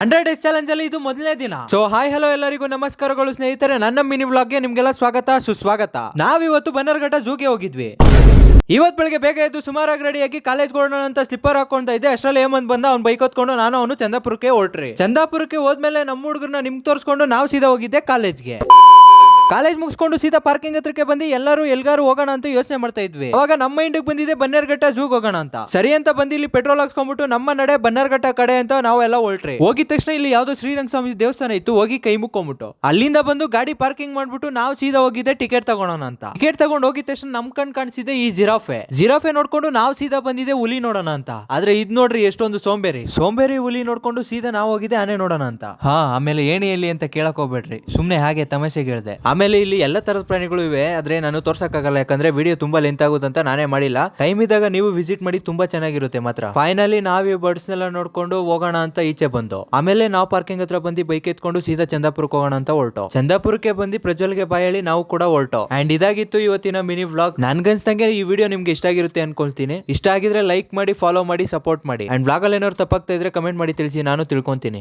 100 days challenge ಅಲ್ಲಿ ಇದು ಮೊದಲನೇ ದಿನ. ಸೊ ಹಾಯ್ ಹಲೋ ಎಲ್ಲರಿಗೂ ನಮಸ್ಕಾರಗಳು ಸ್ನೇಹಿತರೆ, ನನ್ನ ಮಿನಿ ವ್ಲಾಗ್ ಗೆ ನಿಮ್ಗೆಲ್ಲ ಸ್ವಾಗತ ಸುಸ್ವಾಗತ. ನಾವಿವತ್ತು ಬನ್ನರ್ಘಟ್ಟ ಝೂಗೆ ಹೋಗಿದ್ವಿ. ಇವತ್ ಬೆಳಗ್ಗೆ ಬೇಗ ಎದ್ದು ಸುಮಾರಾಗಿ ರೆಡಿಯಾಗಿ ಕಾಲೇಜ್ ಹೋಗೋಣ ಅಂತ ಸ್ಲಿಪ್ಪರ್ ಹಾಕೊಂತ ಇದ್ದೆ. ಅಷ್ಟರಲ್ಲಿ ಹೇಮಂತ್ ಬಂದ, ಅವ್ನು ಬೈಕ್ ಹೊತ್ಕೊಂಡು ನಾನು ಅವನು ಚಂದಾಪುರಕ್ಕೆ ಹೊರಟ್ರಿ. ಚಂದಾಪುರಕ್ಕೆ ಹೋದ್ಮೇಲೆ ನಮ್ಮ ಹುಡುಗರನ್ನ ನಿಮ್ಗೆ ತೋರಿಸ್ಕೊಂಡು ನಾವು ಸೀದಾ ಹೋಗಿದ್ದೆ ಕಾಲೇಜ್ಗೆ. ಕಾಲೇಜ್ ಮುಗಿಸ್ಕೊಂಡು ಸೀದಾ ಪಾರ್ಕಿಂಗ್ ಹತ್ರಕ್ಕೆ ಬಂದು ಎಲ್ಲರೂ ಎಲ್ಗಾರು ಹೋಗೋಣ ಅಂತ ಯೋಚನೆ ಮಾಡ್ತಾ ಇದ್ವಿ. ಅವಾಗ ನಮ್ಮ ಮೈಂಡಿಗೆ ಬಂದಿದೆ ಬನ್ನರ್ಘಟ್ಟ ಝೂಗ್ ಹೋಗೋಣ ಅಂತ. ಸರಿ ಅಂತ ಬಂದು ಇಲ್ಲಿ ಪೆಟ್ರೋಲ್ ಹಾಕ್ಸ್ಕೊಂಡ್ಬಿಟ್ಟು ನಮ್ಮ ನಡೆ ಬನ್ನರ್ಘಟ್ಟ ಕಡೆ ಅಂತ ನಾವೆಲ್ಲ ಹೊರಟ್ರಿ. ಹೋಗಿದ ತಕ್ಷಣ ಇಲ್ಲಿ ಯಾವ್ದೋ ಶ್ರೀರಂಗ ಸ್ವಾಮಿ ದೇವಸ್ಥಾನ ಇತ್ತು, ಹೋಗಿ ಕೈ ಮುಕ್ಕೊಂಬಿಟ್ಟು ಅಲ್ಲಿಂದ ಬಂದು ಗಾಡಿ ಪಾರ್ಕಿಂಗ್ ಮಾಡ್ಬಿಟ್ಟು ನಾವು ಸೀದಾ ಹೋಗಿದ್ದೆ ಟಿಕೆಟ್ ತಗೋಣ ಅಂತ. ಟಿಕೆಟ್ ತಗೊಂಡು ಹೋಗಿದ ತಕ್ಷಣ ನಮ್ ಕಣ್ ಕಾಣಿಸಿದೆ ಈ ಜಿರಾಫೆ ನೋಡ್ಕೊಂಡು ನಾವು ಸೀದಾ ಬಂದಿದೆ ಹುಲಿ ನೋಡೋಣ ಅಂತ. ಆದ್ರೆ ಇದ್ ನೋಡ್ರಿ ಎಷ್ಟೊಂದು ಸೋಂಬೇರಿ ಹುಲಿ ನೋಡ್ಕೊಂಡು ಸೀದಾ ನಾವು ಹೋಗಿದ್ದೆ ಆನೆ ನೋಡೋಣ ಅಂತ. ಆಮೇಲೆ ಏಣಿಯಲ್ಲಿ ಅಂತ ಕೇಳಕ್ ಹೋಗ್ಬೇಡ್ರಿ, ಸುಮ್ನೆ ಹಾಗೆ ತಮಾಷೆಗೆ ಹೇಳ್ದೆ. ಆಮೇಲೆ ಇಲ್ಲಿ ಎಲ್ಲ ತರದ ಪ್ರಾಣಿಗಳು ಇವೆ, ಆದ್ರೆ ನಾನು ತೋರ್ಸಕ್ಕಾಗಲ್ಲ ಯಾಕಂದ್ರೆ ವಿಡಿಯೋ ತುಂಬಾ ಲೆಂತ್ ಆಗುತ್ತಂತ ನಾನೇ ಮಾಡಿಲ್ಲ. ಟೈಮ್ ಇದ್ದಾಗ ನೀವು ವಿಸಿಟ್ ಮಾಡಿ, ತುಂಬಾ ಚೆನ್ನಾಗಿರುತ್ತೆ ಮಾತ್ರ. ಫೈನಲಿ ನಾವು ಬರ್ಡ್ಸ್ ನೆಲ್ಲ ನೋಡ್ಕೊಂಡು ಹೋಗೋಣ ಅಂತ ಈಚೆ ಬಂದು ಆಮೇಲೆ ನಾವು ಪಾರ್ಕಿಂಗ್ ಹತ್ರ ಬಂದು ಬೈಕ್ ಎತ್ಕೊಂಡು ಸೀದಾ ಚಂದಾಪುರಕ್ಕೆ ಹೋಗೋಣ ಅಂತ ಹೊರಟು. ಚಂದಾಪುರಕ್ಕೆ ಬಂದು ಪ್ರಜ್ವಲ್ಗೆ ಬಾಯ್ ಹೇಳಿ ನಾವು ಕೂಡ ಹೊರಟು. ಅಂಡ್ ಇದಾಗಿತ್ತು ಇವತ್ತಿನ ಮಿನಿ ವ್ಲಾಗ್. ನನ್ಗನ್ಸ್ದಂಗೆ ಈ ವಿಡಿಯೋ ನಿಮ್ಗೆ ಇಷ್ಟ ಆಗಿರುತ್ತೆ ಅನ್ಕೊಳ್ತೀನಿ. ಇಷ್ಟ ಆಗಿದ್ರೆ ಲೈಕ್ ಮಾಡಿ, ಫಾಲೋ ಮಾಡಿ, ಸಪೋರ್ಟ್ ಮಾಡಿ. ಅಂಡ್ ವ್ಲಾಗ್ ಅಲ್ಲಿ ಏನಾದ್ರು ತಪ್ಪಾಗ್ತಾ ಇದ್ರೆ ಕಮೆಂಟ್ ಮಾಡಿ ತಿಳಿಸಿ, ನಾನು ತಿಳ್ಕೊಂತೀನಿ.